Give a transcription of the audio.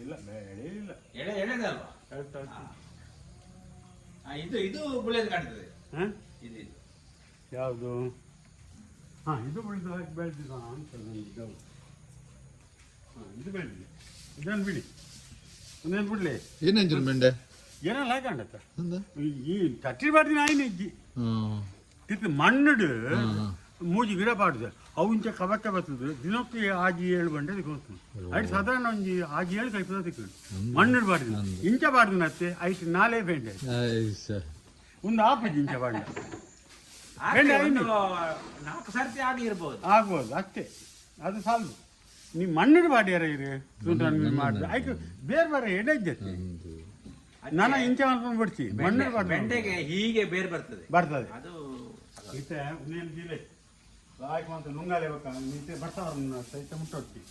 ಇಲ್ಲ ಬೇಡ ಇಲ್ಲ ಎಳೆದಲ್ವಾ? ಇದು ಬುಳೆದು ಕಾಣ್ತದೆ. ಇದು ಯಾವುದು? ಇದು ಬೆಳೆದು ಹಾಕಿ ಬೆಳೆದಿಲ್ಲ ಅಂತ ನನಗೆ ಇದು ಬೆಳೆದಿದೆ. ಇದನ್ನು ಬಿಡಿ, ಒಂದೇನು ಬಿಡಲಿ. ಏನೇನು ಮೆಂಡೆ ಏನೆಲ್ಲ ಹಾಕಂಡತ್ತ ಈ ತಟ್ಟಿ ಬಾಡ್ದಿನ ಆಯ್ನ ಇಜ್ಜಿ ತಿರ್ಗಿ ಮಣ್ಣುಡು ಮೂಜಿ ಗಿಡ ಪಾಡ್ದು ಅವಂಚ ಕಬಕ್ಕೆ ಬರ್ತದೆ ದಿನಕ್ಕೆ ಆಜಿ 7 ಬಂಡೆ ತಿಕ್ಕೊಂಡು ಐದು ಸಾಧಾರಣ ಒಂಜಿ ಆಜಿ 7 ಕೈಪದ ತಿಕ್ಕೊಂಡು ಮಣ್ಣುಡು ಬಾಡ್ದಿನ ಇಂಚ ಬಾಡ್ದಿನ ಅತ್ತೆ ಐಟು 4 ಬೆಂಡೆ ಒಂದು ಆಪಜ್ಜಿ ಇಂಚ ಬಾಡ್ದ ಬೆಂಡೆ 4 ಸರ್ತಿ ಆಗಿ ಇರ್ಬೋದು, ಆಗ್ಬೋದು ಅಷ್ಟೇ. ಅದು ಸಾಲದು. ನೀವು ಮಣ್ಣಿಡು ಬಾಡ್ಯಾರ ಇರಿ ಮಾಡಿದ್ರೆ ಆಯ್ತು. ಬೇರೆ ಬೇರೆ ಎಡೆ ಇದ್ದತ್ತೆ ನಾನು ಇಂಚ ಮಾಡ್ಕೊಂಡು ಬಿಡ್ತಿ ಮಣ್ಣಿಡು ಬಾಡ್ದು ಬೆಂಡೆಗೆ ಹೀಗೆ ಬೇರೆ ಬರ್ತದೆ ಅದು ಇತ್ತೆ ಇನ್ನೇನು ಜಿಲ್ಲೆ ಲಾಯ್ಕ್ ಅಂತ ನುಂಗಾಲೆ ಬೇಕಾ ನಿಂತೆ ಬರ್ತಾವ್ರನ್ನ ಸಹಿತ ಮುಟ್ಟೋಡ್ತಿ